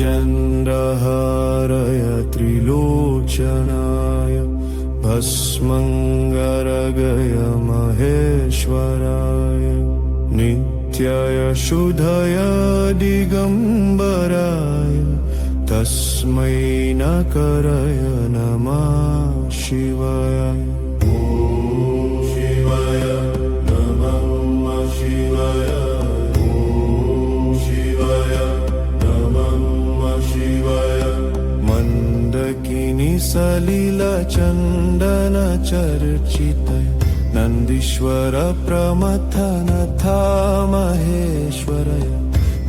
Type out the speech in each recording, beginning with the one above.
गजेन्द्रहाराय त्रिलोचनाय भस्मङ्गरगय महेश्वराय नित्याय शुद्धय दिगम्बराय तस्मै नकराय नमः शिवाय। शिवाय नमः शिवाय। शिवाय नमः शिवाय। मन्दकिनी सलिला चन्दन चर्चितय नन्दीश्वर प्रमथनथा महेश्वरय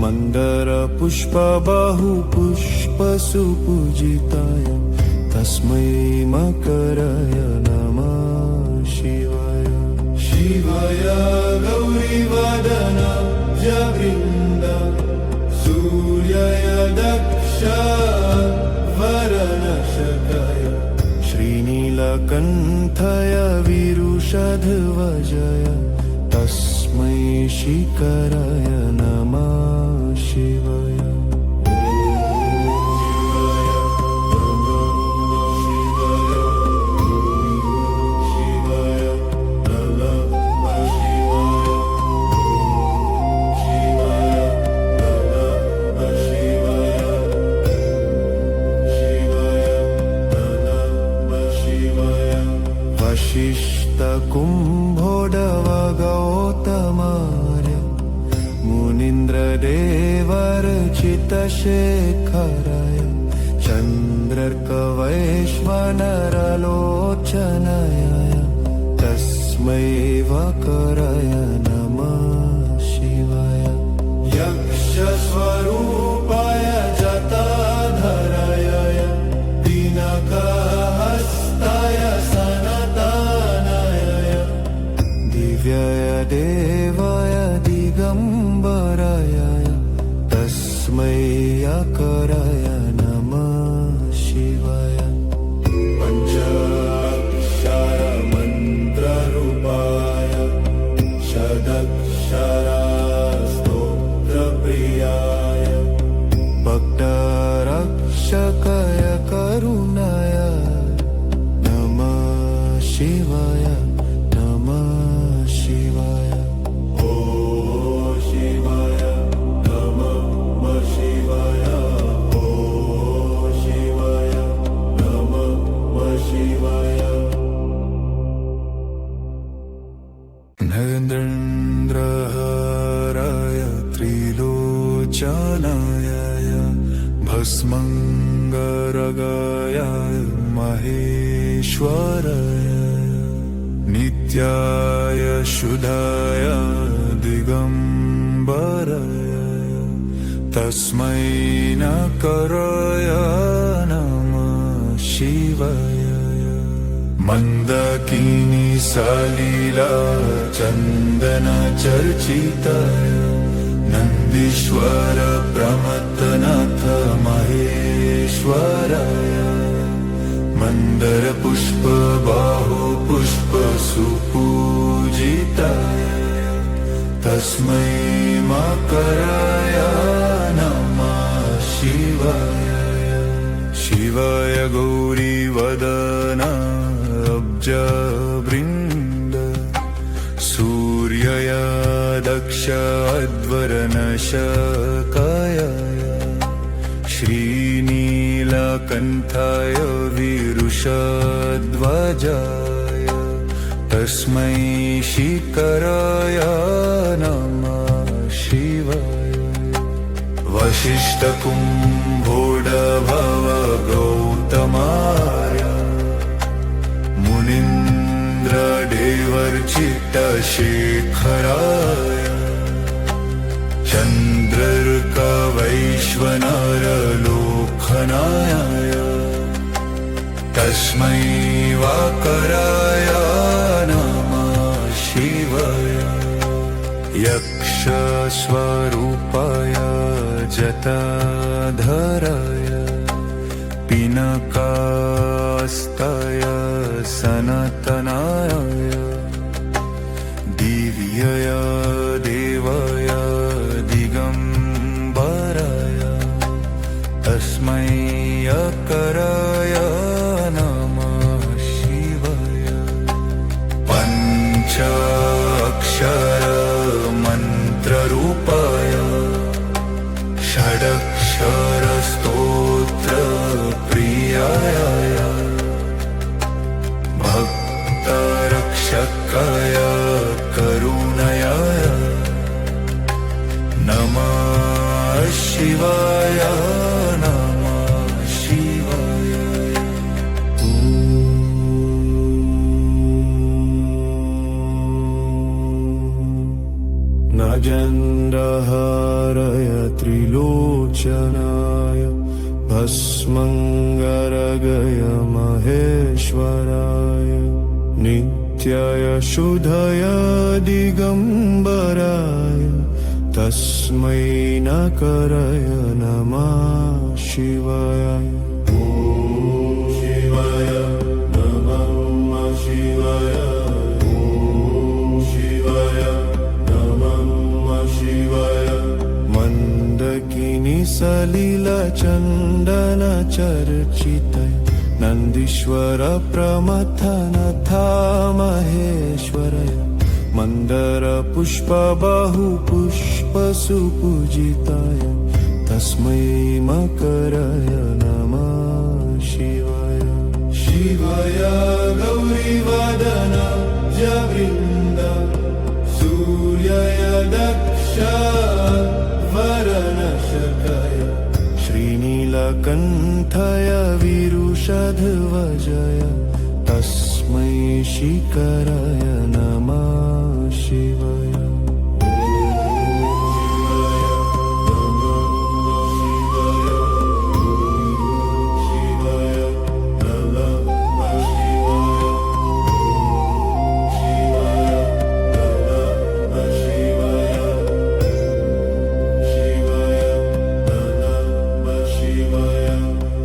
मन्दर पुष्प बहु पुष्प सुपूजिताय तस्मै मकराय नमः शिवाय। शिवाय गौरीवदन जवृन्द सूर्याय दक्ष वरनशकाय श्रीनीलकण्ठाय विरुषध्वजाय तस्मै शिखराय नमः शिवाय। वशिष्ठ कुम्भोदव गौतमार्य मुनीन्द्र देवर्चितशेखराय चन्द्रर्क वैश्वानरलोचनाय तस्मै वकराय नमः शिवाय। यक्षस्वरूपाय जटाधराय दिनकहस्ताय दिव्याय देवाय दिगम्बराय तस्मै अकराय नमः शिवाय। पञ्चाक्षर मन्त्ररूपाय षडक्षर स्तोत्रप्रियाय भक्तरक्षकाय करुणाय नमः शिवाय। नरेन्द्रहाराय त्रिलोचनाय भस्मङ्गरगाय महेश्वराय नित्याय शुद्धाय दिगम्बराय तस्मै नकराय नमः शिवाय। मन्दकिनी सलिला चन्दन चर्चिताय नन्दीश्वर प्रमथनाथ महेश्वराय मन्दर पुष्प बाहु पुष्प सुपूजिताय तस्मै मकराय नमः शिवाय। शिवाय गौरीवदन अब्जवृन्द सूर्याय दक्ष अध्वरनशकाय श्रीनीलकण्ठाय विरुषध्वजाय तस्मै शिखराय नमः शिवाय। वशिष्ठ कुम्भोदव गौतमार्य मुनीन्द्र देवर्चितशेखराय चन्द्रर्क वैश्वानरलोचनाय तस्मै वकराय नमः शिवाय। यक्षस्वरूपाय जटाधराय पिनकास्ताय सनातनाय दिव्याय देवाय दिगम्बराय नागेन्द्रहाराय त्रिलोचनाय भस्मङ्गरगय महेश्वराय नित्याय शुद्धय दिगम्बराय तस्मै नकराय नमः शिवाय। ॐ शिवाय नमः शिवाय। ॐ शिवाय नमः शिवाय। मन्दकिनी सलिलचन्दन चर्चितय नन्दीश्वर प्रमथनथा महेश्वरय मन्दर पुष्प बहु पुष्प सुपूजिताय तस्मै मकराय नमः शिवाय। शिवाय गौरीवदन जवृन्द सूर्याय दक्ष वरनशकाय श्रीनीलकण्ठाय विरुषध्वजाय तस्मै शिखराय नमः शिवाय।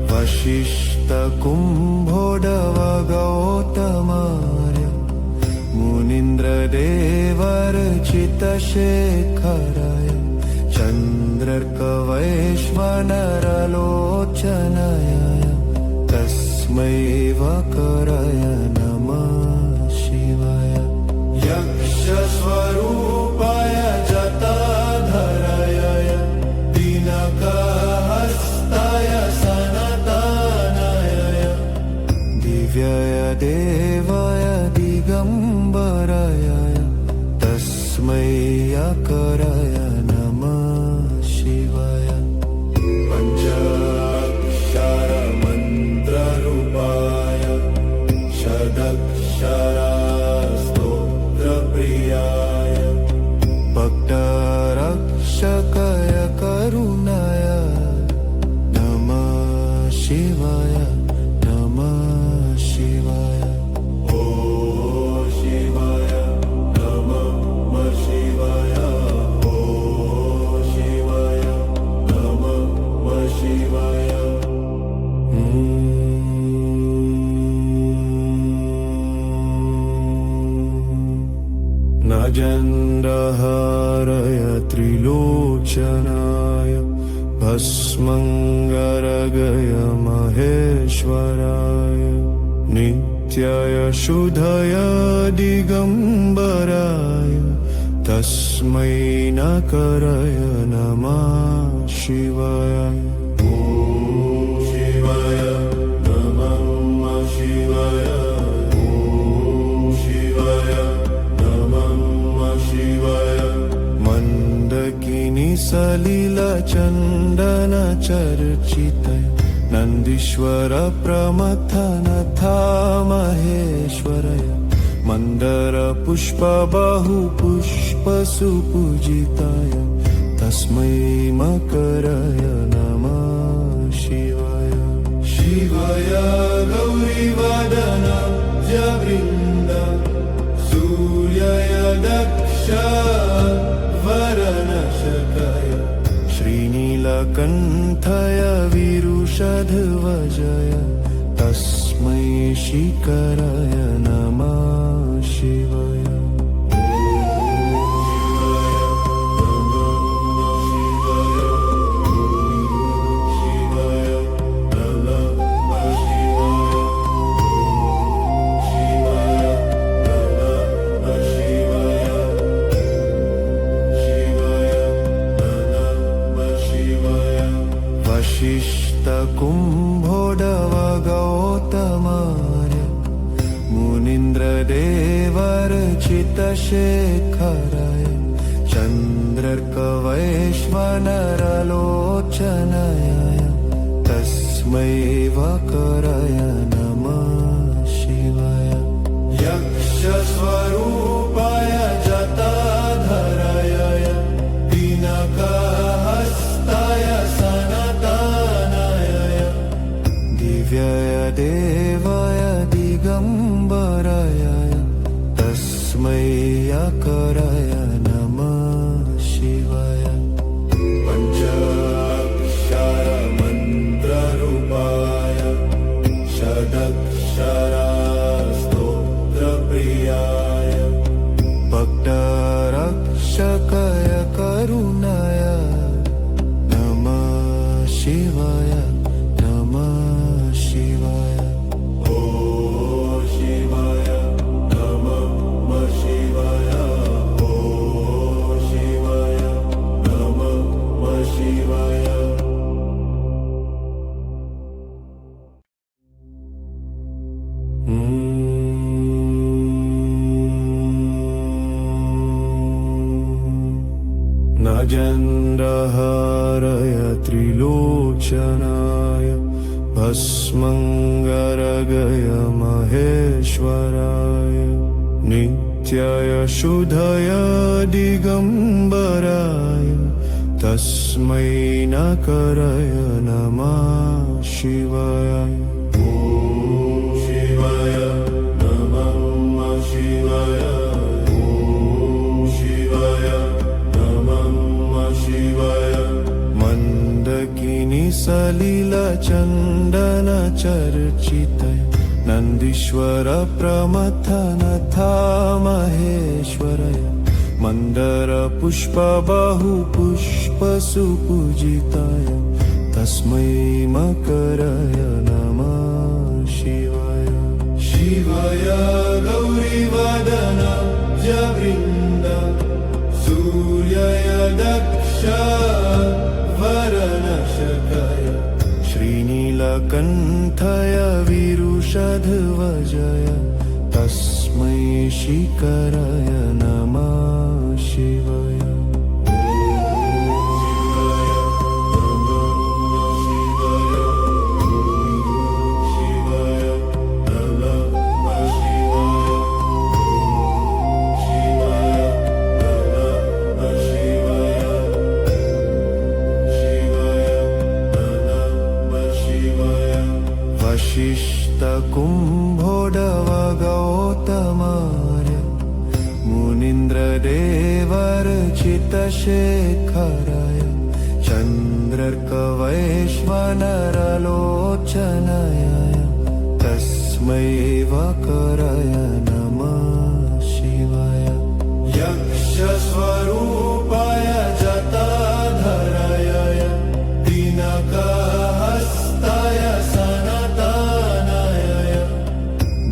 वशिष्ठ कुम्भोदव गौतमार्य मुनीन्द्र देवर्चित शेखराय चन्द्रर्क वैश्वानरलोचनाय तस्मै वकराय नमः शिवाय। यक्षस्वरूपाय जटाधराय दिनकहस्ताय सनातनाय दिव्याय देवाय दिगम्बराय तस्मै अकराय नमः शिवाय। पञ्चाक्षर मन्त्ररूपाय षडक्षरा स्तोत्रप्रियाय भक्तरक्षकाय करुणाय नमः शिवाय नमः शिवाय। ॐ शिवाय नमः शिवाय। ॐ शिवाय नमः शिवाय। नागेन्द्रहाराय त्रिलोचनाय भस्मङ्गरगय महेश्वराय नित्याय शुद्धय दिगम्बराय तस्मै नकराय नमः शिवाय। ॐ शिवाय नमः शिवाय। ॐ शिवाय नमः शिवाय। मन्दकिनी सलिलचन्दन चर्चितय नन्दीश्वर प्रमथनथा महेश्वरय मन्दर पुष्प बहु पुष्प सुपूजिताय तस्मै मकराय नमः शिवाय। शिवाय गौरीवदन जवृन्द सूर्याय दक्ष वरनशकाय श्रीनीलकण्ठाय विरुषध्वजाय तस्मै शिखराय नमः शिवाय। वशिष्ठ कुम्भोदव गौतमार्य मुनीन्द्र देवर्चित शेखराय चन्द्रर्क वैश्वानरलोचनाय तस्मै वकराय नमः शिवाय। यक्षस्वरूपाय जटाधराय शिवाय नमः शिवाय पंचाक्षर मंत्ररूपाय षडक्षरा स्तोत्र प्रियाय भक्तरक्षकाय करुणाय नमः शिवाय नमः शिवाय नजेन्द्रहाराय त्रिलोचनाय भस्मङ्गरगय महेश्वराय नित्याय शुद्धय दिगम्बराय तस्मै नकराय नमः शिवाय शिवाय नमः शिवाय शिवाय शिवाय मंदकिनी सलिला चंदन चर्चितय नंदीश्वर प्रमथनथा महेश्वरय मंदर पुष्प बहु पुष्प सुपूजिताय तस्मै मकराय नमः शिवाय शिवाय गौरीवदन जवृन्द सूर्याय दक्ष वरनशकाय श्रीनीलकण्ठाय विरुषध्वजाय तस्मै शिखराय नमः शिवाय वशिष्ठ कुम्भोदव गौतमार्य मुनीन्द्र देवर्चित शेखराय चन्द्रर्क वैश्वानरलोचनाय तस्मै वकराय नमः शिवाय यक्षस्वरूपाय जटाधराय दिनकहस्ताय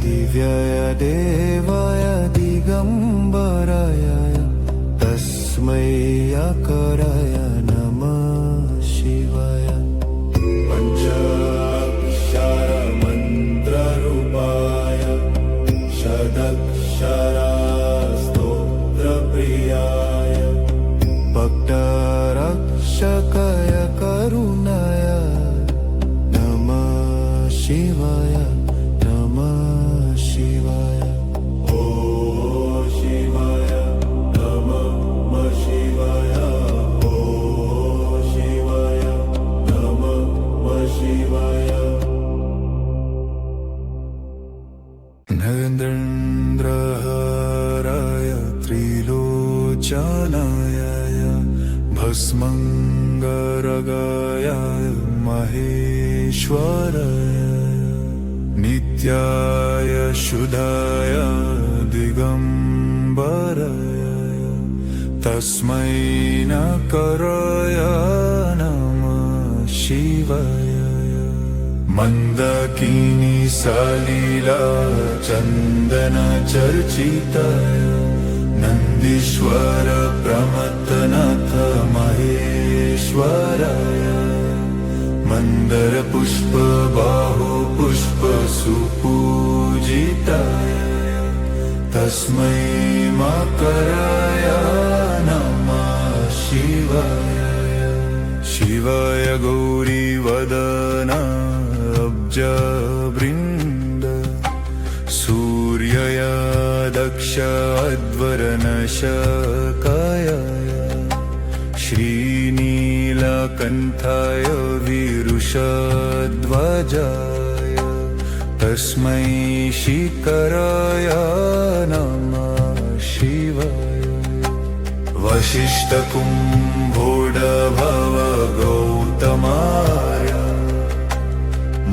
दिव्याय देवाय दिगम्बराय तस्मै अकराय नमः शिवाय पंचाक्षर मंत्ररूपाय षडक्षरा स्तोत्र प्रियाय भक्तरक्षकाय करुणाय नमः शिवाय नमः शिवाय ओ शिवाय नमः शिवाय ओ शिवाय नमः शिवाय नरेन्द्रहाराय त्रिलोचनाय भस्मङ्गरगाय महेश्वराय नित्याय शुद्धाय दिगम्बराय तस्मै नकराय नमः शिवाय मंदकिनी सलिला चंदन चर्चिताय नंदीश्वर प्रमथनाथ महेश्वराय मंदर पुष्प बाहु पुष्प सुपूजिताय तस्मै मकराय नमः शिवाय शिवाय गौरीवदन अब्जवृन्द सूर्याय दक्ष अध्वरनशकाय श्रीनीलकण्ठाय विरुषध्वजाय तस्मै शिखराय नमः शिवाय वसिष्ठकुम्भोडभव गौतमाय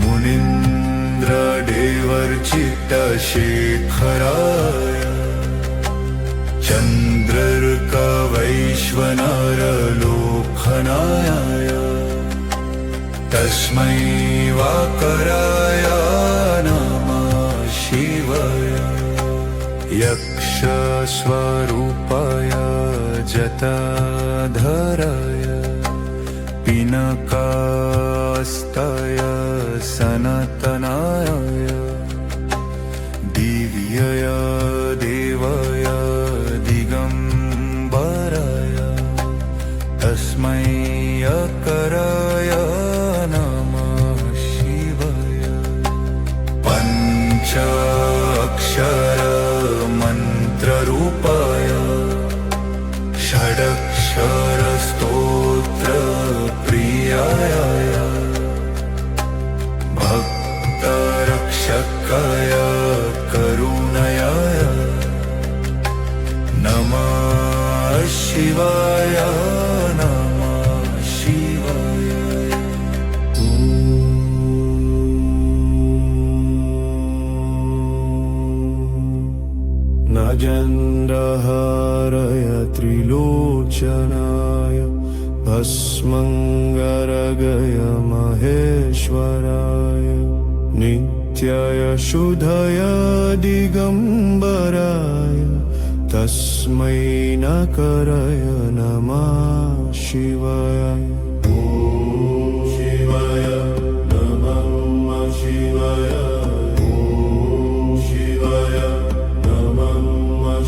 मुनीन्द्रदेवर्चित्तशेखराय चन्द्रर्कवैश्वनरलोकनाय तस्मै वाकराय नमः शिवाय यक्षस्वरूपाय जटाधराय पिनकास्ताय सनातनाय दिव्याय देवाय दिगम्बराय तस्मै यकराय नमः शिवाय पञ्चाक्षर मन्त्ररूपाय षडक्षरस्तोत्रप्रियाय भक्तरक्षकाय करुणयाय नमः शिवाय नमः शिवाय नागेन्द्रहाराय त्रिलोचनाय भस्मङ्गरगय महेश्वराय नित्याय शुद्धय दिगम्बराय तस्मै नकराय नमः शिवाय शिवाय नमः शिवाय शिवाय नमः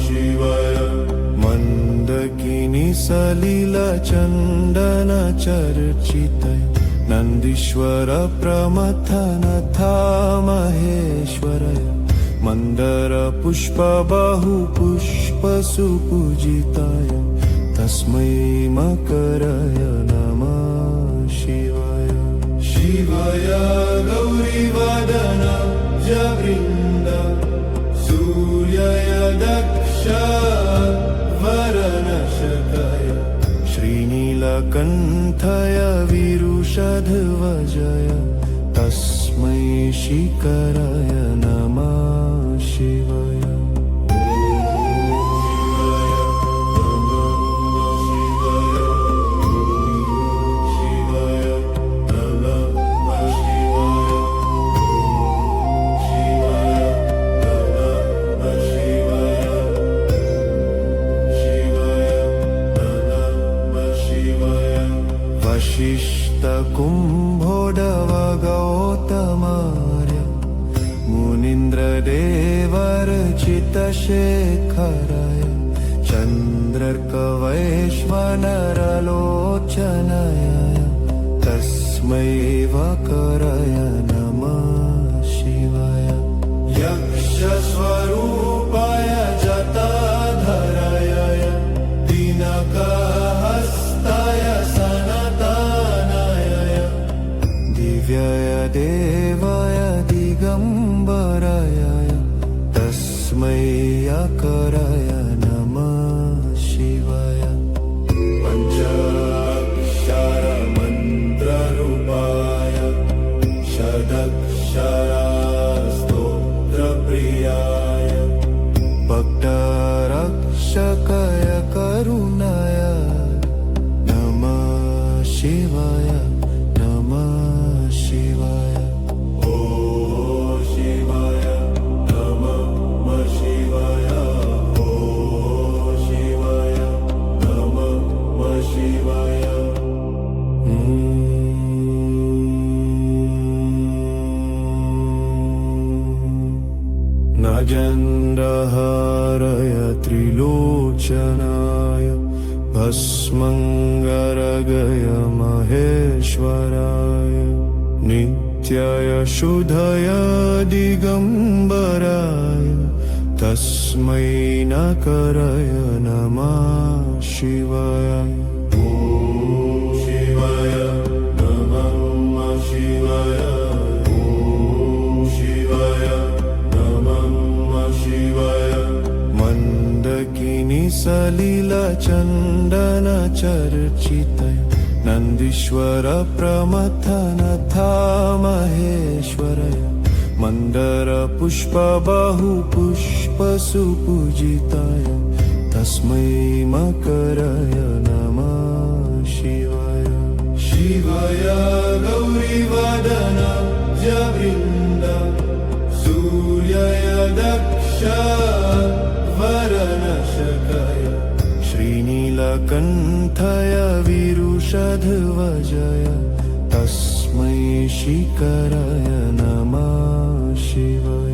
शिवाय मन्दकिनी सलिलचन्दन चर्चितय नन्दीश्वर प्रमथनथा महेश्वरय मन्दर पुष्प बहु पुष्प सुपूजिताय तस्मै मकराय नमः शिवाय शिवाय गौरीवदन जवृन्द सूर्याय दक्ष वरनशकाय श्रीनीलकण्ठाय विरुषध्वजाय तस्मै शिखराय नमः शिवाय वसिष्ठकुम्भोडव गौतमार्य मुनीन्द्रदेवर्चित्तशेखराय चन्द्रर्कवैश्वनरलोचनाय तस्मै वकराय नमः शिवाय यक्षस्वरूपाय जटाधराय दिनकहस्ताय सनातनाय दिव्याय देवाय दिगम्बराय तस्मै यकराय नमः शिवाय पञ्चाक्षर मन्त्ररूपाय षडक्षरस्तोत्रप्रियाय भक्तरक्षकाय करुणाय नमः शिवाय नमः शिवाय ॐ शिवाय नमः शिवाय ॐ शिवाय नमः शिवाय नागेन्द्रहाराय त्रिलोचनाय भस्मङ्गरगय महेश्वराय नित्याय शुद्धय दिगम्बराय तस्मै नकराय नमः शिवाय शिवाय नमः शिवाय शिवाय नमः शिवाय मन्दकिनी सलिलचन्दनचर्चितय नन्दीश्वर प्रमथनथा महेश्वरय मन्दर पुष्प बहुपुष्पसुपूजिताय तस्मै मकरय नमः शिवाय। शिवाय गौरीवदन जवृन्द सूर्याय दक्ष वरनशकाय श्रीनीलकण्ठाय विरुषध्वजाय तस्मै शिखराय नमः शिवाय।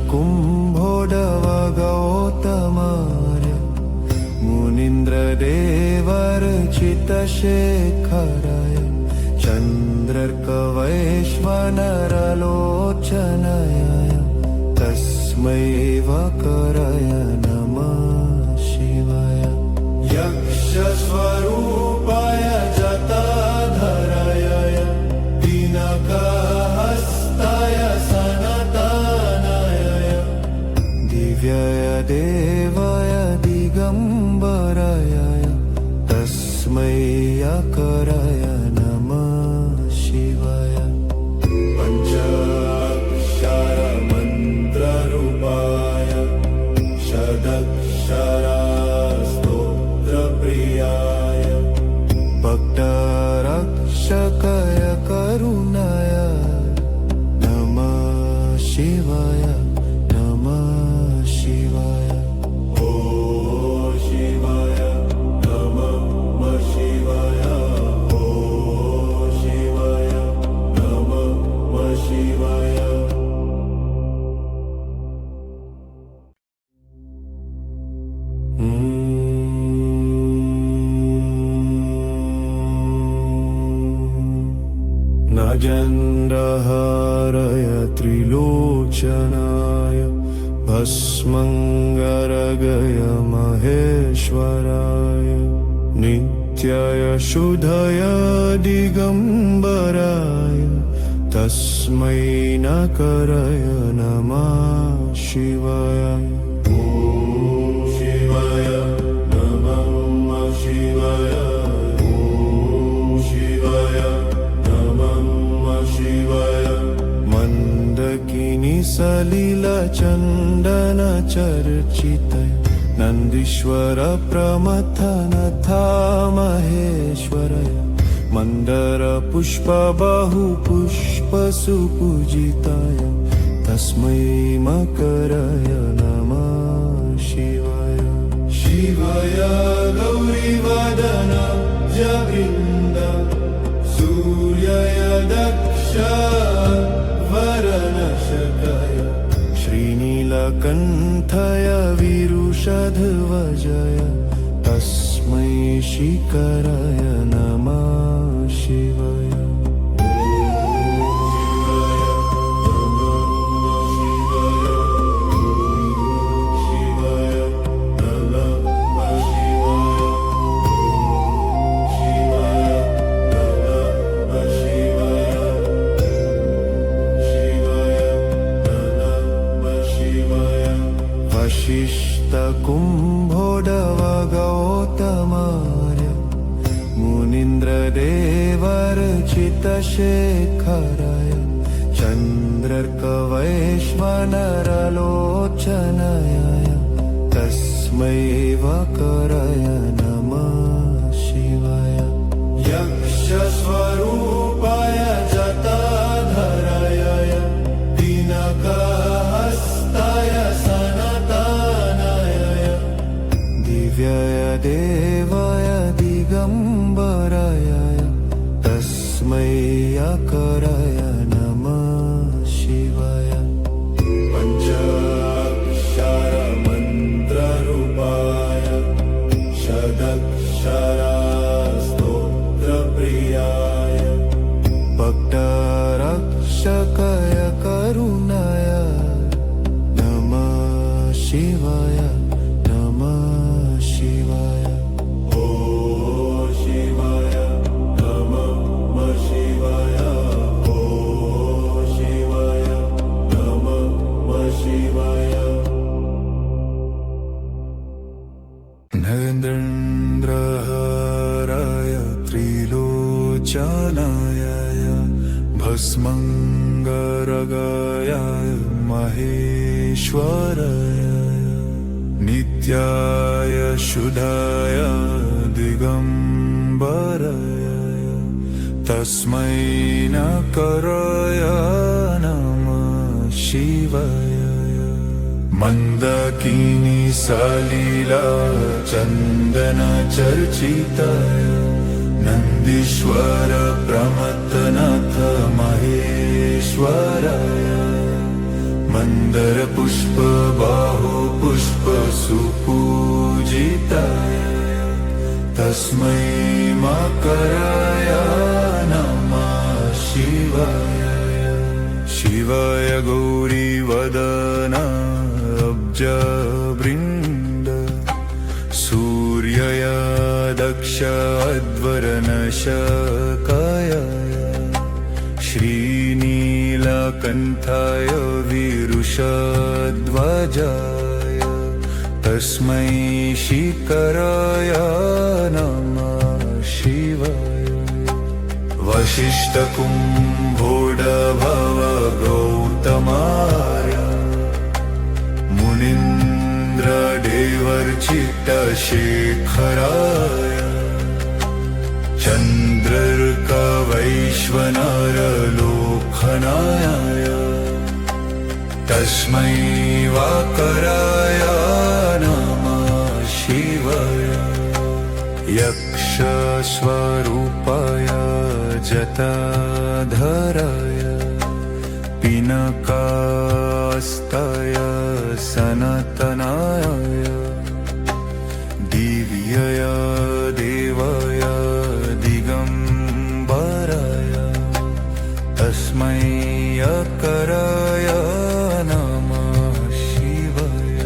वशिष्ठकुम्भोदव गौतमार्य मुनीन्द्रदेवर्चितशेखराय चन्द्रर्कवैश्वानरलोचनाय तस्मै वकराय नमः शिवाय। यक्षस्वरूपाय जटाधराय दिनकहस्ताय दिव्याय देवाय दिगम्बराय तस्मै अकराय नमः शिवाय। पञ्चाक्षरमन्त्ररूपाय षडक्षरस्तोत्रप्रियाय भक्तरक्षकाय करुणाय नमः शिवाय। नागेन्द्रहाराय त्रिलोचनाय भस्मङ्गरगय महेश्वराय नित्याय शुद्धय दिगम्बराय तस्मै नकराय नमः शिवाय। शिवाय नमः शिवाय। मन्दकिनी सलिलचन्दनचर्चितय नन्दीश्वर प्रमथनथा महेश्वरय मन्दर पुष्प बहुपुष्पसुपूजिताय तस्मै मकराय नमः शिवाय। शिवाय गौरीवदन जवृन्द सूर्याय दक्ष वरनशकाय श्रीनीलकण्ठाय विरुषध्वजाय तस्मै शिखराय नमः शिवाय। वशिष्ठकुम्भोदव गौतमार्य मुनीन्द्रदेवर्चितशेखराय चन्द्रर्कवैश्वानरलोचनाय तस्मै वकराय नमः शिवाय। यक्षस्वरूपाय जटाधराय दिनकहस्ताय दिव्याय देवाय दिगम्बराय तस्मै अकराय नमः शिवाय। पञ्चाक्षरमन्त्ररूपाय षडक्षरस्तोत्रप्रियाय भक्तरक्षकाय रक्षकय करुणाय नमः शिवाय नमः शिवाय ॐ शिवाय नमः शिवाय ॐ शिवाय नमः शिवाय नरेन्द्रहराय त्रिलोचनाय भस्मङ्गरगाय महेश्वराय नित्याय शुद्धाय दिगम्बराय तस्मै नकराय नमः शिवाय मन्दकिनी सलीला चन्दन चर्चिताय नन्दीश्वर प्रमथनाथ महेश्वराय मन्दर पुष्प बाहु पुष्प सुपूजिताय तस्मै मकराय नमः शिवाय शिवाय गौरी वदना अब्जवृन्द सूर्यय दक्ष अध्वरनशकाय श्रीनीलकण्ठाय विरुषध्वजाय तस्मै शिखराय नमः शिवाय वसिष्ठकुम्भोडभव गौतमाय मुनीन्द्रदेवर्चित्तशेखराय चन्द्रर्कवैश्वनरलोकनाय तस्मै वाकराय नमः शिवाय यक्षस्वरूपाय जटाधराय पिनकास्ताय सनातनाय दिव्यय देवाय दिगम्बराय तस्मै यकराय नमः शिवाय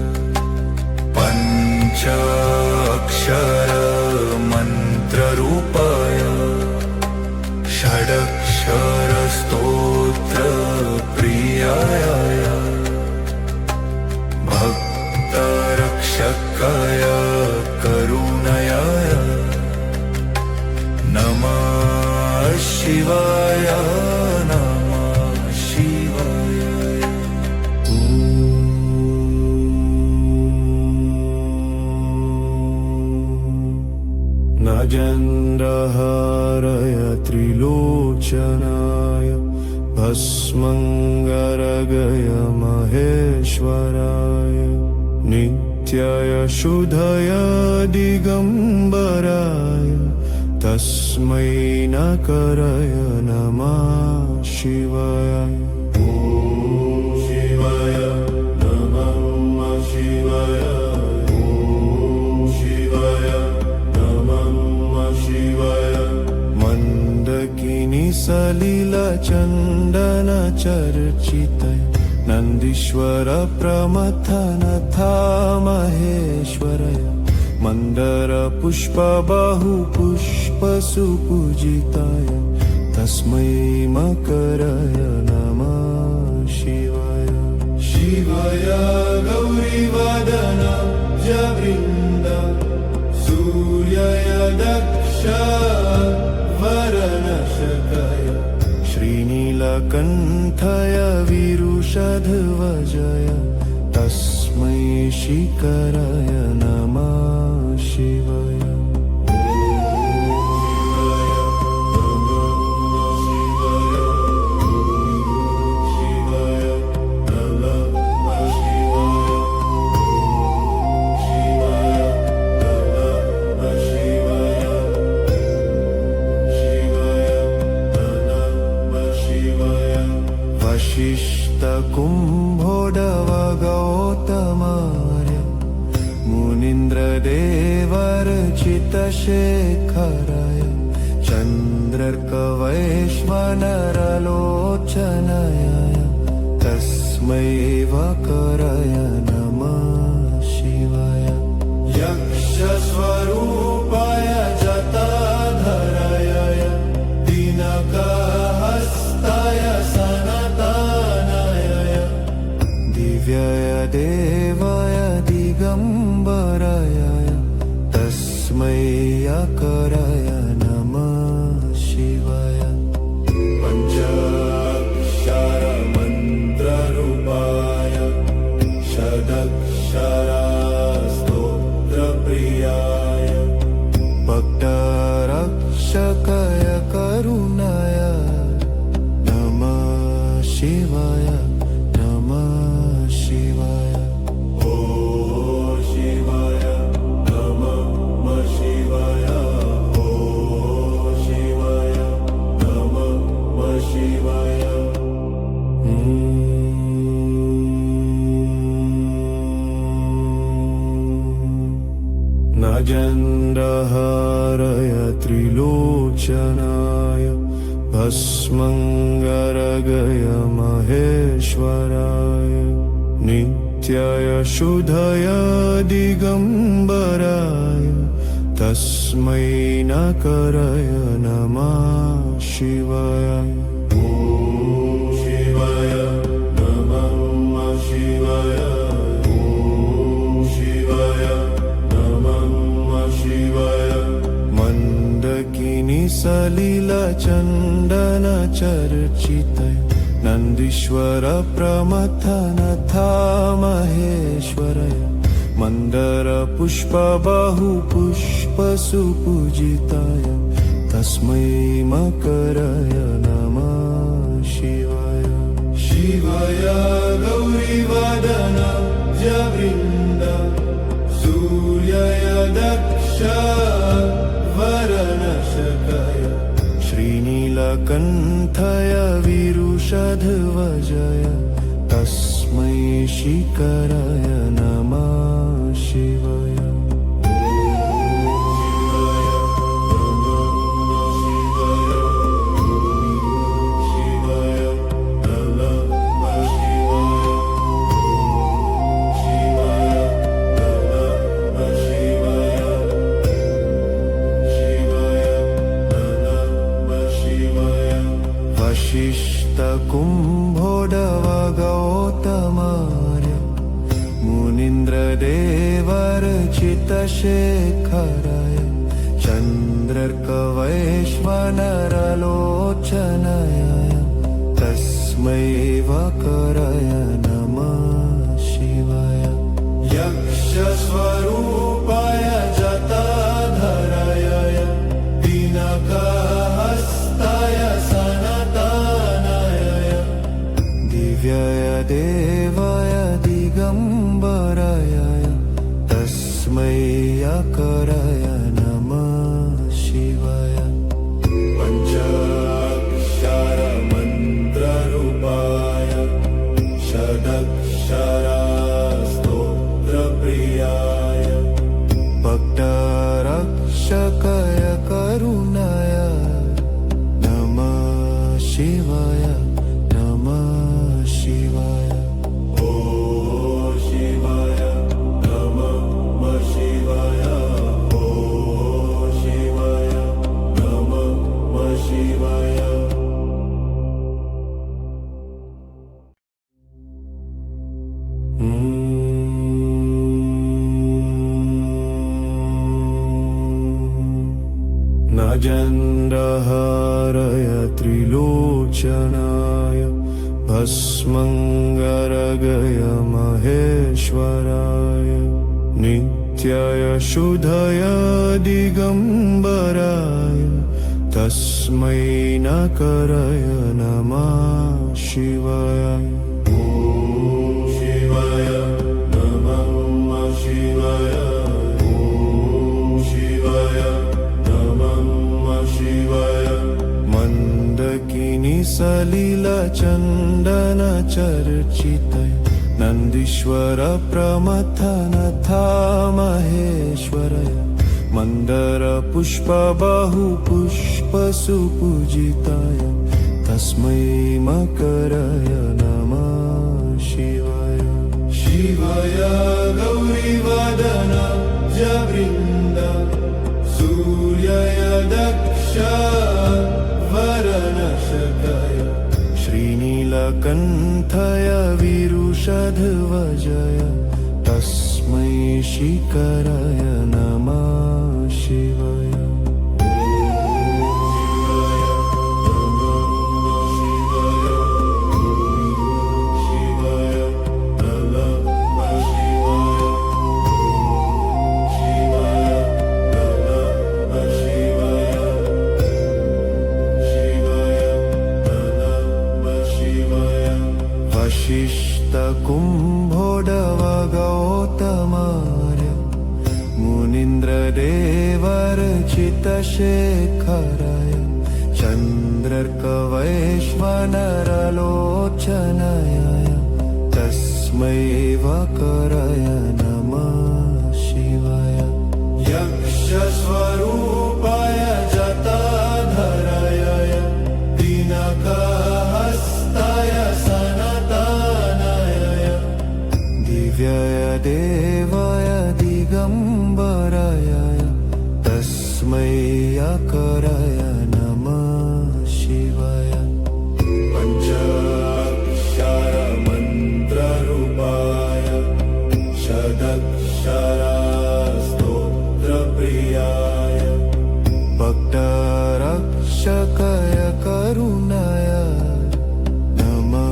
पञ्चाक्षर मन्त्ररूपाय षडक्षर स्तोत्र प्रियाय भक्तरक्षकाय करुणाय नमः शिवाय नमः शिवाय नगेन्द्रहाराय त्रिलोचनाय भस्मङ्गरगाय महेश्वराय नित्याय शुद्धाय दिगम्बराय तस्मै नकराय नमः शिवाय ॐ शिवाय नमः शिवाय ॐ शिवाय नमः शिवाय मन्दकिनी सलीला चन्दन चर्चितय नन्दीश्वर प्रमथनाथ महेश्वराय मन्दर पुष्प बाहु पुष्प सुपूजिताय तस्मै मकराय नमः शिवाय शिवाय गौरी वदना जवृन्द सूर्याय दक्ष वरनशकाय श्रीनीलकण्ठाय विरुषध्वजाय तस्मै शिखराय नमः शिवाय वसिष्ठकुम्भोडव गौतमार्य मुनीन्द्रदेवर्चित्तशेखराय चन्द्रर्कवैश्वनरलोचनाय लोचनाय तस्मै वकराय नमः शिवाय यक्षस्वरूपाय जटाधराय दिनकहस्ताय सनातनाय दिव्याय देवाय दिगंबराय तस्मै वकराय नमः शिवाय पंचाक्षर मंत्ररूपाय षडक्षर स्तोत्रप्रियाय भक्तरक्षकाय करुणाय नमः शिवाय नमः शिवाय ॐ शिवाय नमः शिवाय ॐ शिवाय नमः शिवाय नागेन्द्रहाराय त्रिलोचनाय भस्मङ्गरगय महेश्वराय नित्याय शुद्धय दिगंबराय तस्मै नकराय नमः शिवाय ॐ शिवाय नमः शिवाय ॐ शिवाय नमः शिवाय मंदकिनी सलिला चंदन चर्चितय नंदीश्वर प्रमथनथा महेश्वरय मंदर पुष्प बहु पुष्प सुपूजिताय तस्मै मकराय नमः शिवाय शिवाय गौरीवदन जवृन्द सूर्याय दक्ष वरनशकाय श्रीनीलकण्ठाय विरुषध्वजाय तस्मै शिखराय नमः शिवाय वशिष्ठ कुम्भोदव गौतमार्य मुनीन्द्र देवर्चितशेखराय चन्द्रर्क वैश्वानरलोचनाय तस्मै वकराय नमः शिवाय यक्षस्वरूपाय जटाधराय दिनकहस्ताय सनातनाय दिव्याय देवाय दिगंबराय तस्मै वकराय नमः शिवाय पंचाक्षर मंत्ररूपाय षडक्षर स्तोत्रप्रियाय भक्तरक्षकाय करुणाय नमः शिवाय नमः शिवाय ॐ शिवाय नमः शिवाय ॐ शिवाय नमः शिवाय नागेन्द्रहाराय त्रिलोचनाय भस्मङ्गरगय महेश्वराय नित्याय शुद्धय दिगंबराय तस्मै नकराय नमः शिवाय ॐ शिवाय नमः शिवाय ॐ शिवाय नमः शिवाय मंदकिनी सलिला चंदन चर्चितय नंदीश्वर प्रमथनथा महेश्वरय मंदर पुष्प बहु पुष्प सुपूजिताय तस्मै मकराय नमः शिवाय शिवाय गौरीवदन जवृन्द सूर्याय दक्ष वरनशकाय श्रीनीलकण्ठाय विरुषध्वजाय तस्मै शिखराय नमः शिवाय कुम्भोडव गौतमार्य मुनीन्द्रदेवर्चितशेखराय चन्द्रर्कवैश्वानरलोचनाय तस्मै वकराय नमः शिवाय यक्षस्वरूपाय जटाधराय दिनकहस्ताय दिव्याय देवाय दिगम्बराय तस्मै अकराय नमः शिवाय पञ्चाक्षरमन्त्ररूपाय षडक्षरस्तोत्रप्रियाय भक्तरक्षकाय करुणाय नमः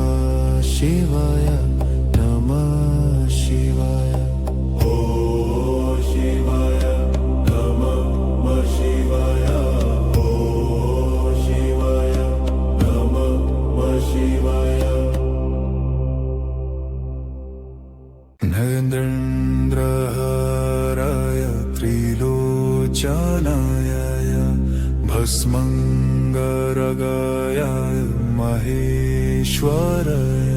शिवाय नरेन्द्रहराय त्रिलोचनाय भस्मङ्गरगाय महेश्वराय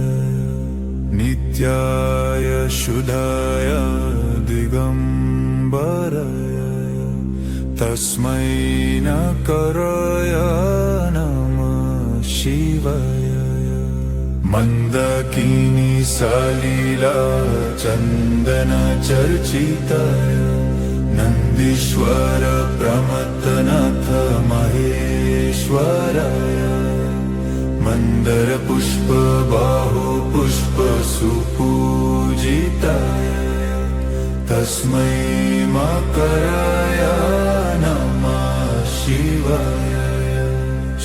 नित्याय शुद्धाय दिगम्बराय तस्मै नकराय नमः शिवाय मन्दकिनी सलीला चन्दन चर्चिताय नन्दीश्वर प्रमथनाथ महेश्वराय मन्दर पुष्प बाहु पुष्प सुपूजिताय तस्मै मकराय नमः शिवाय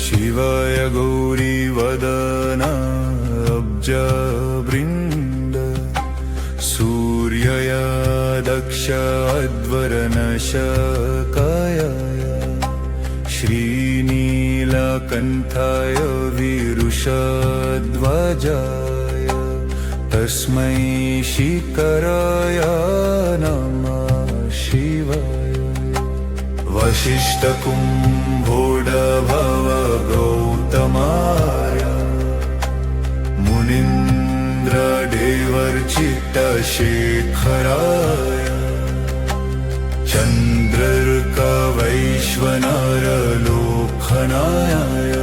शिवाय गौरीवदन अब्जवृन्द सूर्याय दक्ष अध्वरनशकाय श्रीनीलकण्ठाय विरुषध्वजाय तस्मै शिखराय नमः शिवाय वसिष्ठकुम्भोडभव गौतमार्य मुनीन्द्रदेवर्चितशेखराय चन्द्रर्कवैश्वानरलोचनाय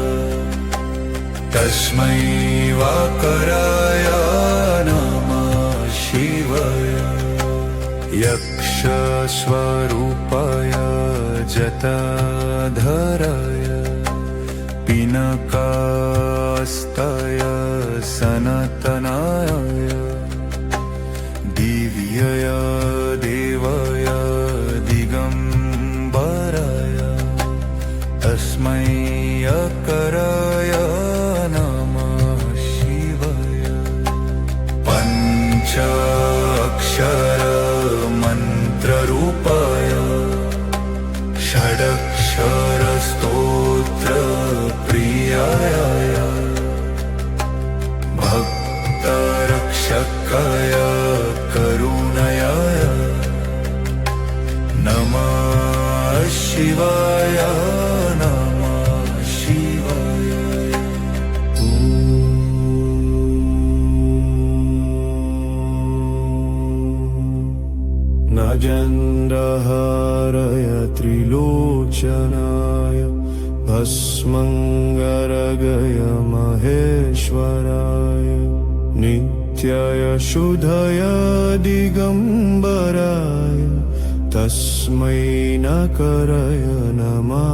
तस्मै वकराय नमः शिवाय यक्षस्वरूपाय जटाधराय पिनकास्ताय सनातनाय दिव्याय देवाय दिगम्बराय तस्मै अकराय नमः शिवाय पञ्चाक्षर मन्त्ररूपाय षडक्षरस्तोत्रप्रियाय भक्तरक्षकाय करुणाय नमः शिवाय नमः शिवाय नरेन्द्रहराय त्रिलोचनाय भस्मङ्गरगय महेश्वराय नित्याय शुद्धय दिगम्बराय तस्मै नकराय नमः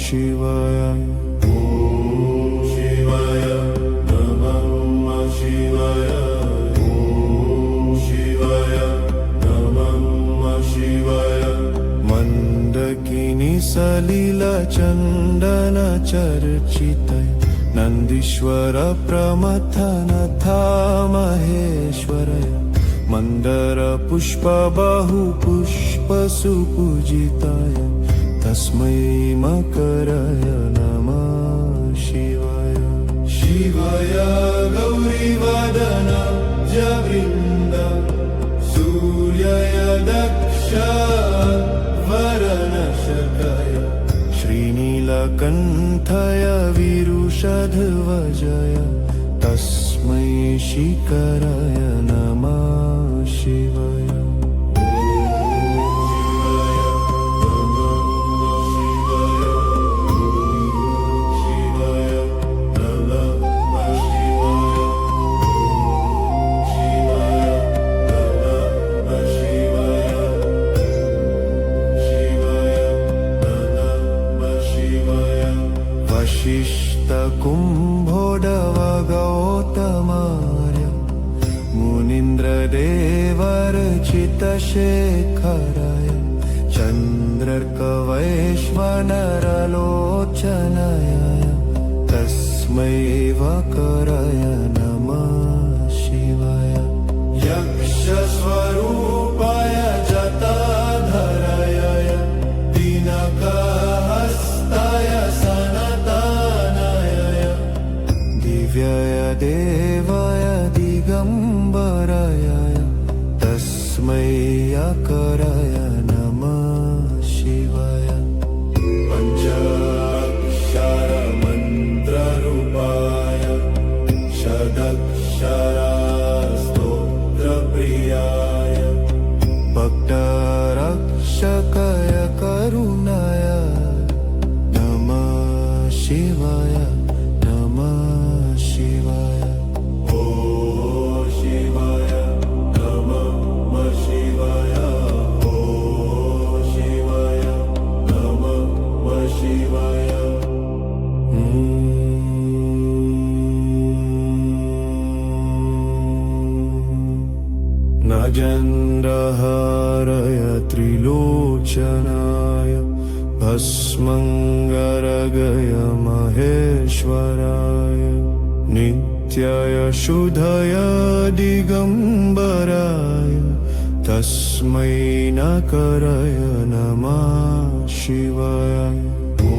शिवाय। शिवाय नमः शिवाय। शिवाय नमः शिवाय। मन्दकिनी सलिला चन्दन चर्चितय नन्दीश्वर प्रमथनथा महेश्वरय मन्दर पुष्प बहु पुष्प सुपूजिताय तस्मै मकराय नमः शिवाय। शिवाय गौरीवदन जवृन्द सूर्याय दक्ष वरनशकाय श्रीनीलकण्ठाय विरुषध्वजाय तस्मै शिखराय नमः शिवाय। वशिष्ठ कुम्भोदव गौतमार्य मुनीन्द्र देवर्चित शेखराय चन्द्रर्क वैश्वानरलोचनाय तस्मै वकराय नमः शिवाय। यक्षस्वरूपाय जटाधराय दिनकहस्ताय सनातनाय दिव्याय देवाय दिगम्बराय तस्मै अकराय नमः शिवाय। पञ्चाक्षर मन्त्ररूपाय षडक्षरा स्तोत्रप्रियाय भक्तरक्षकाय करुणाय नमः शिवाय नमः शिवाय। ॐ शिवाय नमः शिवाय। ॐ शिवाय नमः शिवाय। नागेन्द्रहाराय त्रिलोचनाय भस्मङ्गरगय महेश्वराय नित्याय शुद्धय दिगम्बराय तस्मै नकराय नमः शिवाय। ॐ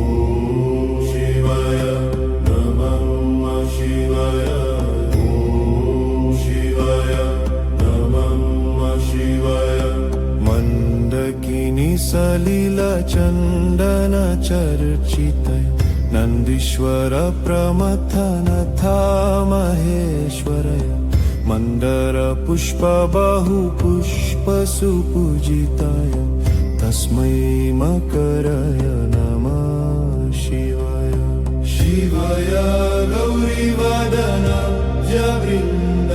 शिवाय नमः शिवाय। ॐ शिवाय नमः शिवाय। मन्दकिनी सलिला चन्दन चर्चितय नन्दीश्वर प्रमथनथा महेश्वरय मन्दर पुष्प बहु पुष्प सुपूजिताय तस्मै मकराय नमः शिवाय। शिवाय गौरीवदन जवृन्द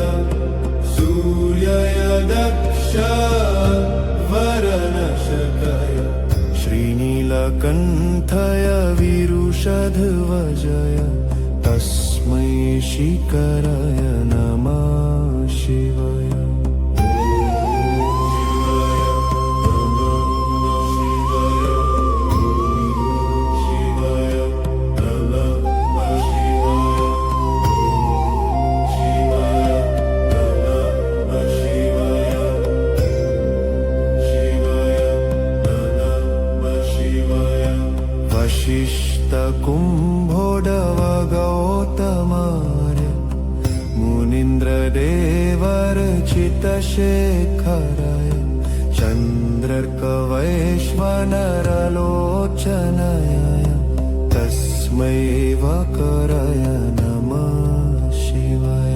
सूर्याय दक्ष वरनशकाय श्रीनीलकण्ठाय विरुषध्वजाय तस्मै शिखराय नमः शिवाय। वशिष्ठ कुम्भोदव गौतमार्य मुनीन्द्र देवर्चित शेखराय चन्द्रर्क वैश्वानरलोचनाय तस्मै वकराय नमः शिवाय।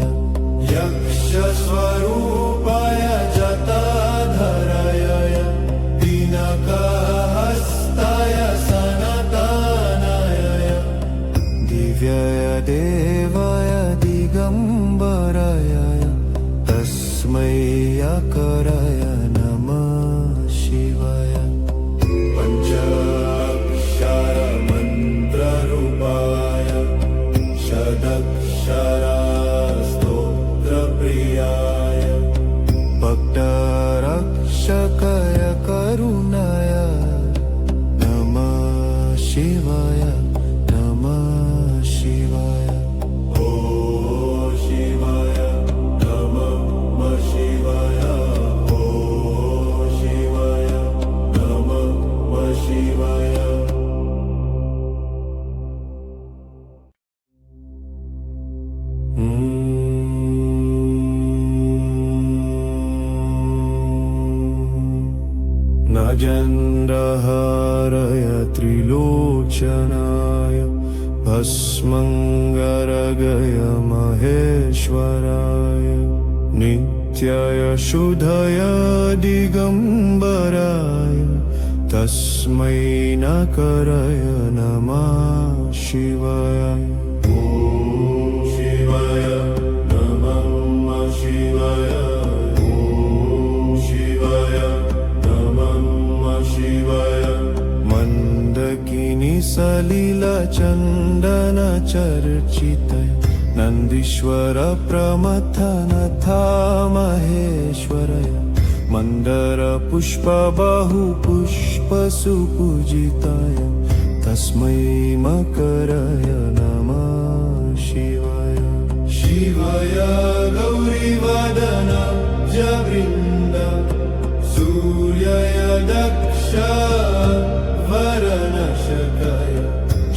यक्षस्वरूपाय जटाधराय दिनकहस्ताय सनातनाय षडक्षरास्तोत्रप्रियाय भक्तरक्षकाय करुणाय नमः शिवाय नमः शिवाय ॐ शिवाय नमः शिवाय ॐ शिवाय नमः शिवाय नजेन्द्रहाराय त्रिलोचनाय भस्मङ्गरगय महेश्वराय नित्याय शुद्धय दिगम्बराय तस्मै नकराय नमः शिवाय ॐ शिवाय नमः शिवाय ॐ शिवाय शिवाय मन्दकिनी सलिला चन्दन चर्चितय नन्दीश्वर प्रमथनथा महेश्वरय मन्दर पुष्प बहु पुष्प सुपूजिताय तस्मै मकराय नमः शिवाय शिवाय गौरीवदन जवृन्द सूर्याय दक्ष वरनशकाय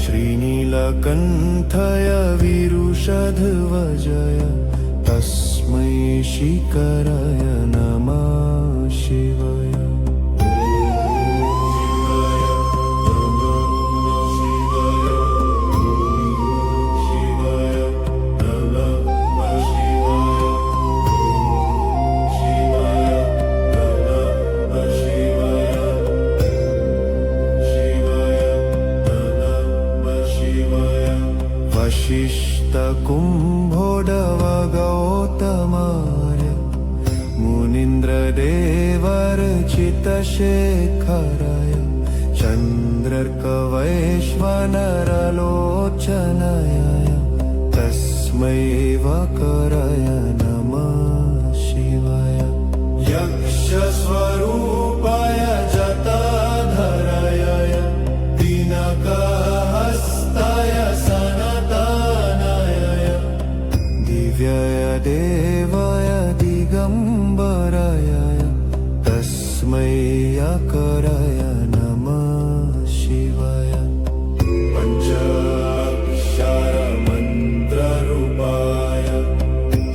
श्रीनीलकण्ठाय विरुषध्वजाय तस्मै शिखराय नमः शिवाय वशिष्ठ कुम्भोदव गौतमार्य मुनीन्द्र देवर्चितशेखराय चन्द्रर्क वैश्वानरलोचनाय तस्मै वकराय नमः शिवाय यक्षस्वरूपाय जटाधराय दिनकहस्ताय दिव्याय देवाय दिगम्बराय तस्मै अकराय नमः शिवाय पञ्चाक्षरमन्त्ररूपाय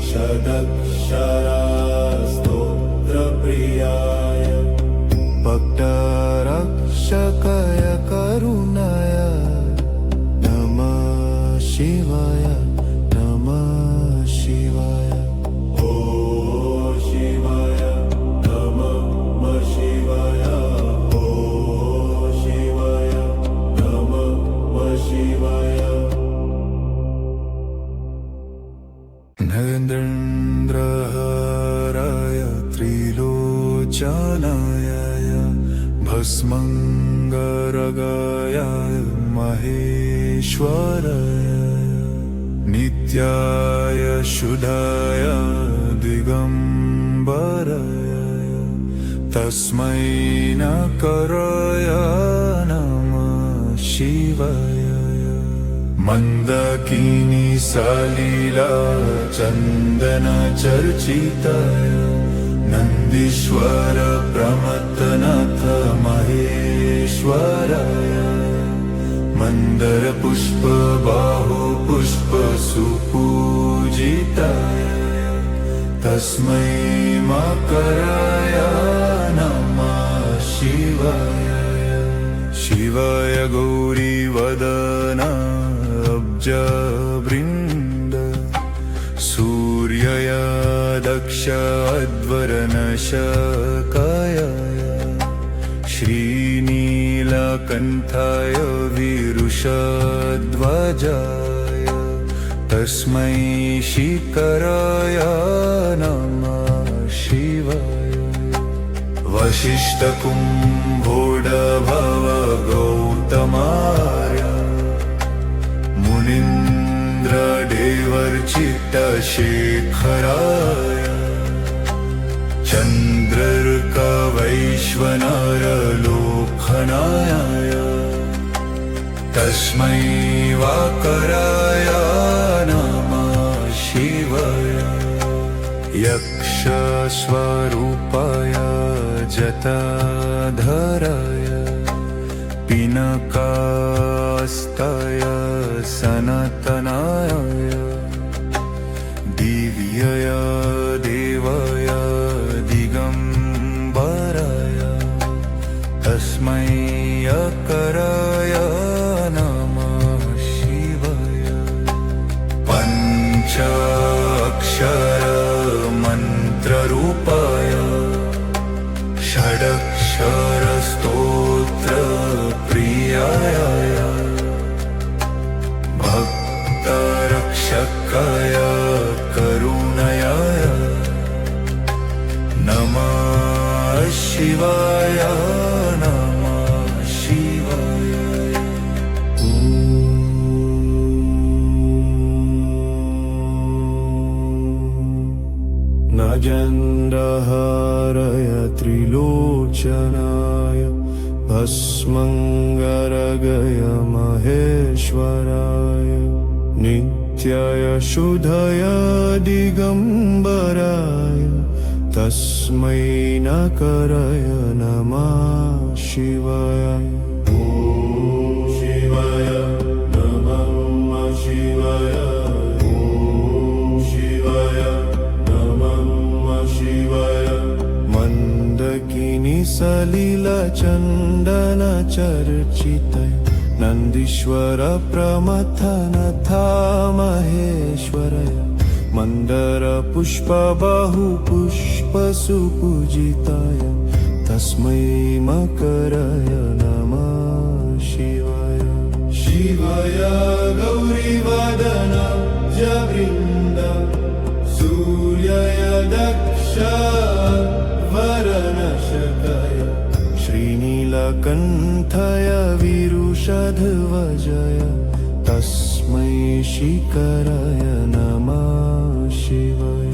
षडक्षरास्तोत्रप्रियाय भक्तरक्षकाय करुणाय नमः शिवाय शिवाय ॐ शिवाय नमः शिवाय ॐ शिवाय नमः शिवाय नरेन्द्रहाराय त्रिलोचनाय भस्मङ्गरगाय महेश्वराय नित्याय शुद्धाय दिगम्बराय तस्मै नकराय नमः शिवाय मन्दकिनी सलिला चन्दन चर्चिताय नन्दीश्वर प्रमथनाथ महेश्वराय मन्दर पुष्प बाहु पुष्प सुपूजिताय तस्मै मकराय नमः शिवाय शिवाय गौरीवदन अब्जवृन्द सूर्याय दक्ष अध्वरनशकाय श्रीनीलकण्ठाय विरुषध्वजाय तस्मै शिखराय नमः शिवाय वशिष्ठ कुम्भोदभव गौतमार्य मुनीन्द्र देवर्चित्त शेखराय चन्द्रर्क वैश्वनर लोकनाय तस्मै वाकराय नमः शिवाय यक्षस्वरूपाय जटाधराय पिनकास्ताय सनातनाय दिव्याय देवाय दिगम्बराय तस्मै यकराय नमः शिवाय पञ्चाक्षर मन्त्ररूपाय षडक्षर स्तोत्र प्रियाय भक्तरक्षकाय करुणयाय नमः शिवाय नमः शिवाय नागेन्द्रहाराय त्रिलोचनाय भस्मङ्गरगय महेश्वराय नित्याय शुद्धय दिगम्बराय तस्मै नकराय नमः शिवाय शिवाय नमः शिवाय शिवाय नमः शिवाय मन्दकिनी सलिला चन्दन चर्चितय नन्दीश्वर प्रमथनथा महेश्वरय मन्दर पुष्प बहु पुष्प सुपूजिताय तस्मै मकराय नमः शिवाय शिवाय गौरीवदन जवृन्द सूर्याय दक्ष वरनशकाय श्रीनीलकण्ठाय विरुषध्वजाय तस्मै शिखराय नमः शिवाय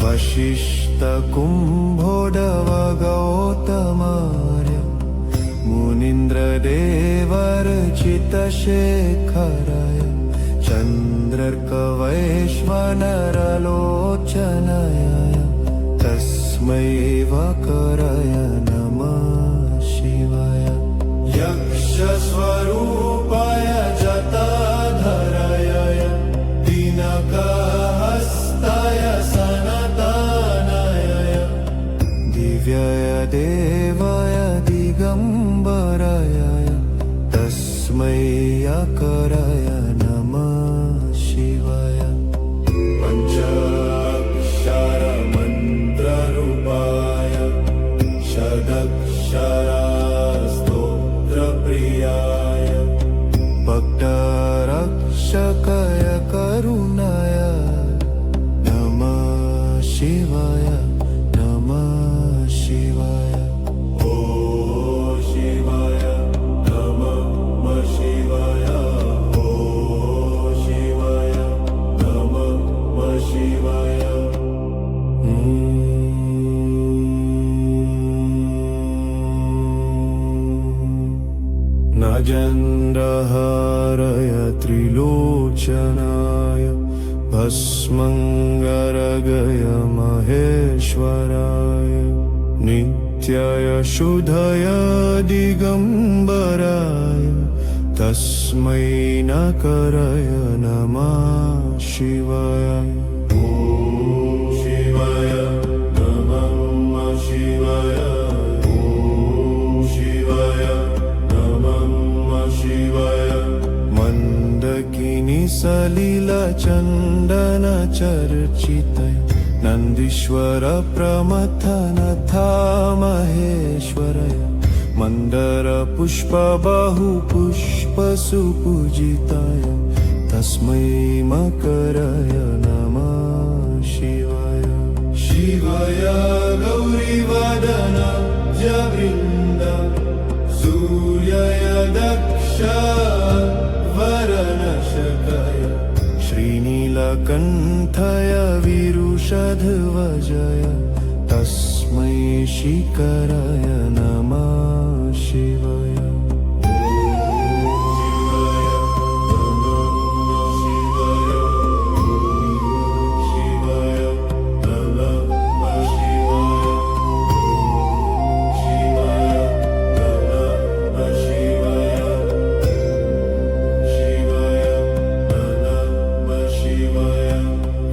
वशिष्ठ कुम्भोदव गौतमार्य मुनीन्द्रदेवर्चित शेखराय चन्द्रर्क वैश्वनरलोचनाय तस्मै वकराय नमः शिवाय यक्षस्वरूपाय जटाधराय दिनकहस्ताय सनातनाय दिव्याय देवाय दिगम्बराय तस्मै यकराय नमः शिवाय पञ्चाक्षर मन्त्ररूपाय षडक्षर स्तोत्र प्रियाय भक्तरक्षकाय करुणाय नमः शिवाय नमः शिवाय ओ शिवाय नमः शिवाय ओ शिवाय नमः शिवाय नागेन्द्रहाराय त्रिलोचनाय भस्मङ्गरगय महेश्वराय नित्याय शुद्धय दिगम्बराय तस्मै नकराय नमः शिवाय शिवाय नमः शिवाय शिवाय नमः शिवाय मन्दकिनी सलिला चन्दन चर्चितय नन्दीश्वर प्रमथनथा महेश्वरय मन्दर पुष्प बहु पुष्प सुपूजिताय तस्मै मकराय नमः शिवाय शिवाय गौरीवदन जवृन्द सूर्याय दक्ष वरनशकाय श्रीनीलकण्ठाय विरुषध्वजाय तस्मै शिखराय नमः शिवाय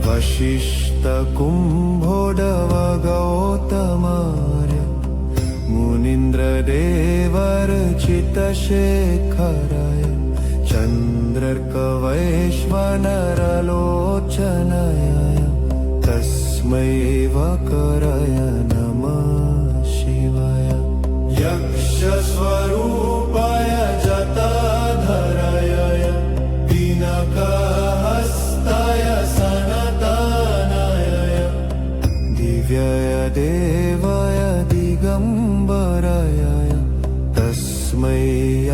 वशिष्ठ कुम्भोदव गौतमार्य मुनीन्द्र देवर्चितशेखराय चन्द्रर्कवैश्वानरलोचनाय तस्मै वकराय नमः शिवाय यक्षस्वरूपाय जटाधराय दिनकहस्ताय दिव्याय देवाय दिगम्बराय तस्मै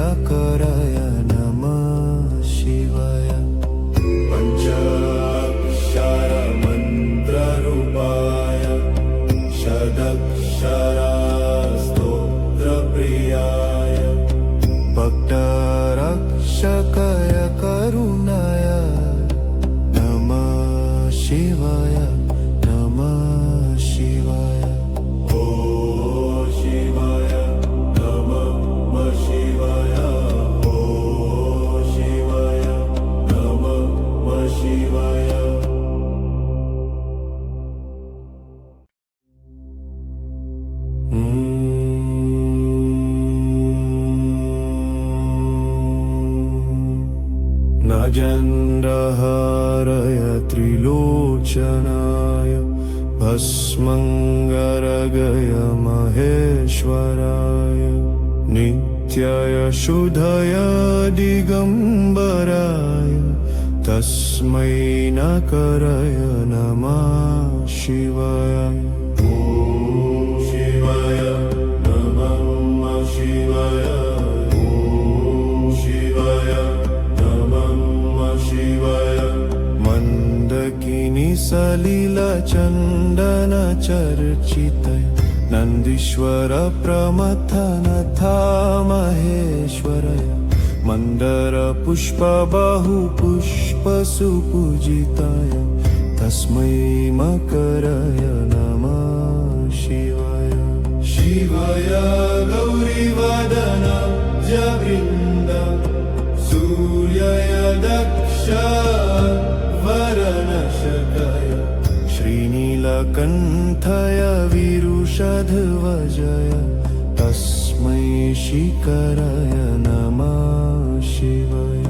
अकराय नमः शिवाय पञ्चाक्षरमन्त्ररूपाय षडक्षरस्तोत्रप्रियाय भक्तरक्षकाय करुणाय नमः शिवाय नागेन्द्रहाराय त्रिलोचनाय भस्मङ्गरगय महेश्वराय नित्याय शुद्धय दिगम्बराय तस्मै नकराय नमः शिवाय शिवाय नमः शिवाय शिवाय मन्दकिनी सलिलचन्दन चर्चितय नन्दीश्वर प्रमथनथा महेश्वरय मन्दर पुष्प बहु पुष्प सुपूजिताय तस्मै मकराय नमः शिवाय शिवाय गौरीवदन जवृन्द सूर्याय दक्ष वरनशकाय श्रीनीलकण्ठाय विरुषध्वजाय तस्मै शिखराय नमः शिवाय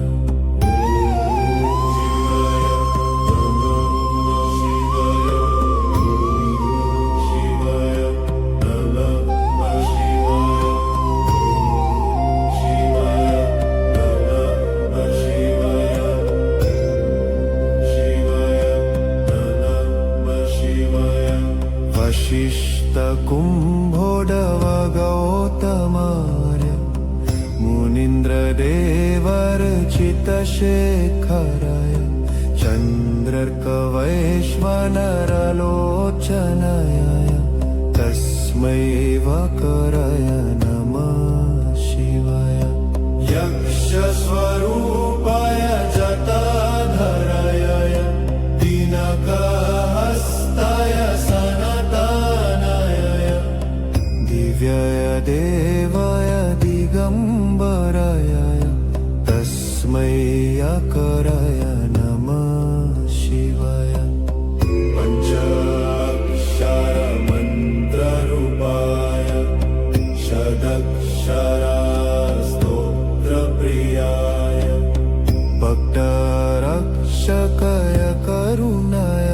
वशिष्ठ कुम्भोदव गौतमार्य मुनीन्द्र देवर्चितशेखराय चन्द्रर्कवैश्वानरलोचनाय तस्मै वकराय नमः शिवाय यक्षस्वरूपाय जटाधराय दिनकहस्ताय दिव्याय देवाय दिगम्बराय तस्मै अकराय नमः शिवाय पञ्चाक्षरमन्त्ररूपाय षडक्षरस्तोत्रप्रियाय भक्तरक्षकाय करुणाय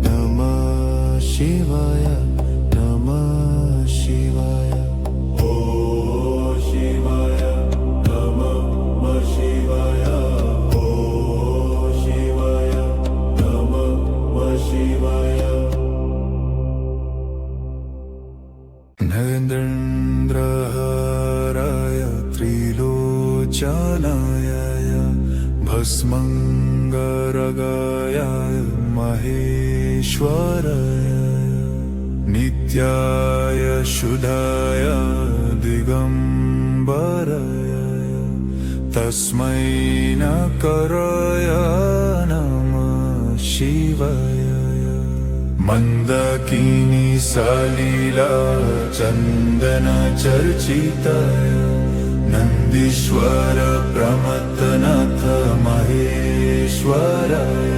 नमः शिवाय नमः शिवाय त्रिलोचनाय भस्मङ्गरगाय महेश्वराय नित्याय शुद्धाय दिगम्बराय तस्मै नकराय नमः शिवाय मन्दकिनी सलिला चन्दन चर्चिताय नन्दीश्वर प्रमथनाथ महेश्वराय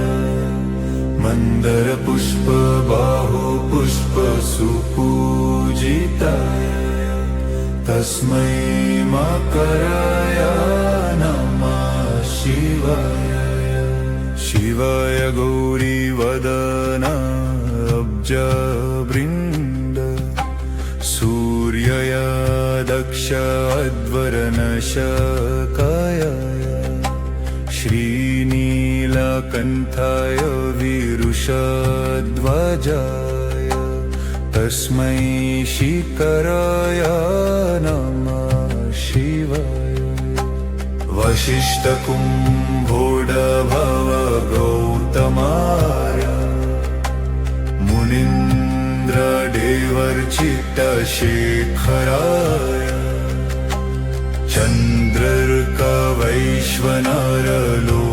मन्दर पुष्प बाहु पुष्प सुपूजिताय तस्मै मकराय नमः शिवाय शिवाय गौरी वदन अब्जवृन्द सूर्यय दक्ष अध्वरनशकाय श्रीनीलकण्ठाय विरुषध्वजाय तस्मै शिखराय नमः शिवाय वसिष्ठकुम्भोडभव गौतमाय मुनीन्द्रदेवर्चित्तशेखराय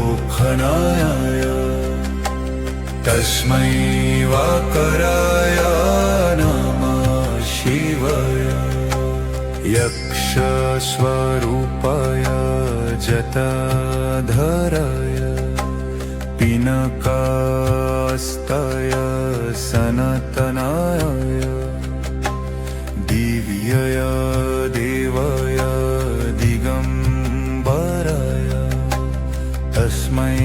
चन्द्रर्कवैश्वनरलोकनाय तस्मै वाकराय नमः शिवाय यक्षस्वरूपाय जटाधराय पिनकास्ताय सनातनाय दिव्याय देवाय दिगम्बराय तस्मै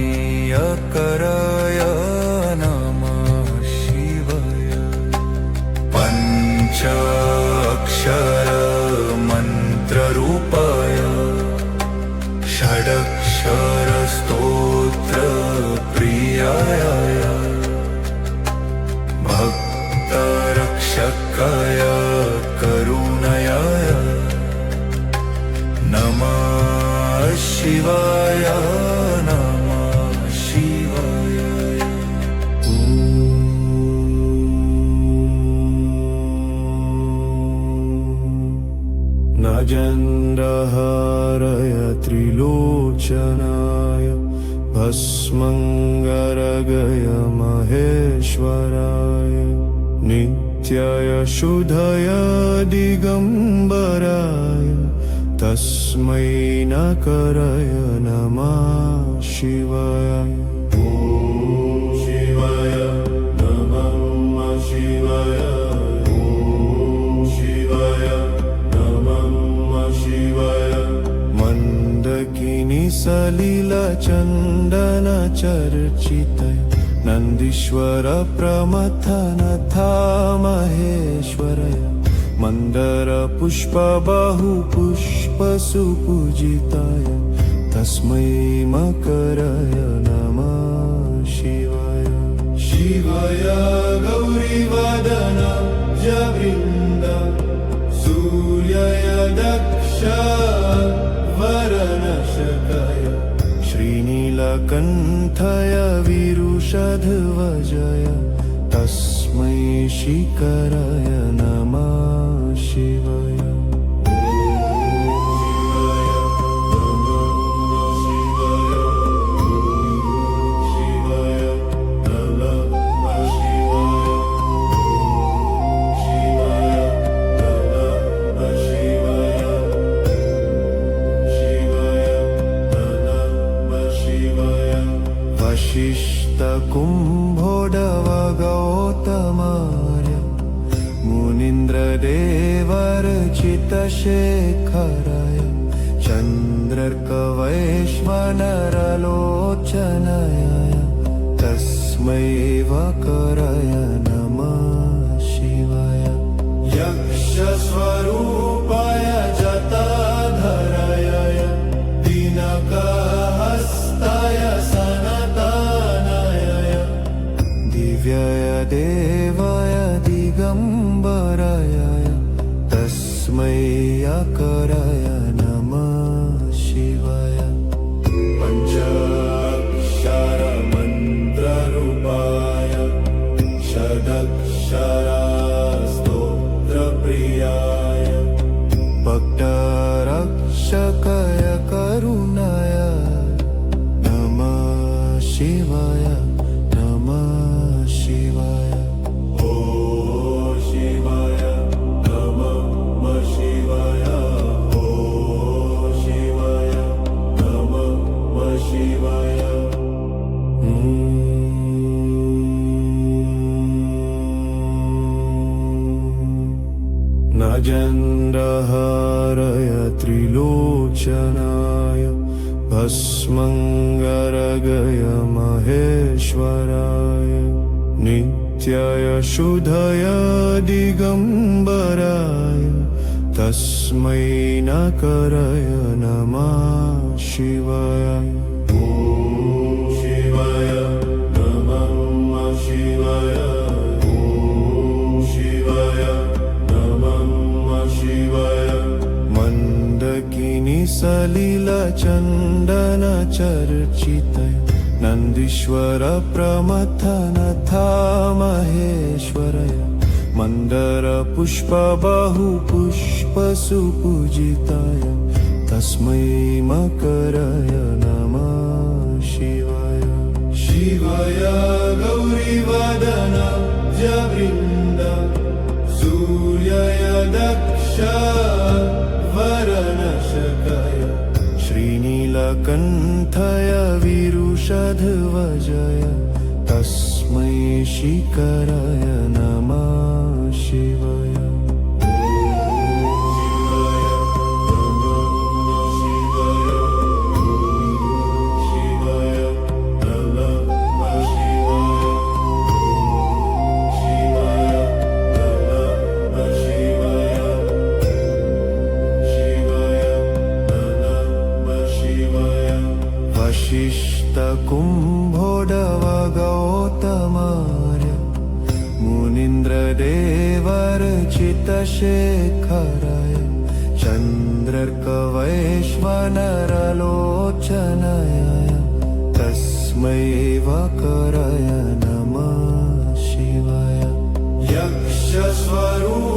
अकराय नमः शिवाय पञ्चाक्षर मन्त्ररूपाय षडक्षर स्तोत्र प्रियाय भक्तरक्षकाय करुणयाय नमः शिवाय नमः शिवाय नजन्द्रहारय त्रिलोचनाय भस्मङ्गरगय महेश्वराय नित्याय शुद्धय दिगम्बराय तस्मै नकराय नमः शिवाय शिवाय नमः शिवाय शिवाय नमः शिवाय मन्दकिनी सलिला चन्दन चर्चितय नन्दीश्वर प्रमथनाथ महेश्वराय मन्दर पुष्प बाहु पुष्प सुपूजिताय तस्मै मकराय नमः शिवाय शिवाय गौरी वदन जवृन्द सूर्याय दक्ष वरनशकाय श्रीनीलकण्ठाय विरुषध्वजाय तस्मै शिखराय नमः शिवाय वसिष्ठकुम्भोडव गौतमार्य मुनीन्द्रदेवर्चित्तशेखराय चन्द्रर्कवैश्वनरलोचनाय तस्मै वकराय नमः शिवाय यक्षस्वरूपाय जटाधराय दिनकहस्ताय सनातनाय दिव्याय देवाय दिगम्बराय तस्मै अकराय नमः शिवाय नाशकाय करुणाय नमः शिवाय नमः शिवाय ॐ शिवाय नमः शिवाय ॐ शिवाय नमः शिवाय नजन्द्रहारय त्रिलोचनाय भस्मङ्गरगय महेश्वराय नित्याय शुद्धय दिगम्बराय तस्मै नकराय नमः शिवाय ॐ शिवाय नमः शिवाय ॐ शिवाय शिवाय मन्दकिनी सलिला चन्दन चर्चितय नन्दीश्वर प्रमथनथा महेश्वरय मन्दर पुष्प बहु पुष्प सुपूजिताय तस्मै मकराय नमः शिवाय शिवाय गौरीवदन जवृन्द सूर्याय दक्ष वरनशकाय श्रीनीलकण्ठाय विरुषध्वजाय तस्मै शिखराय नमः शिवाय वशिष्ठ कुम्भोदव गौतमार्य मुनीन्द्रदेवर्चितशेखराय चन्द्रर्कवैश्वनरलोचनाय तस्मै वकराय नमः शिवाय यक्षस्वरूप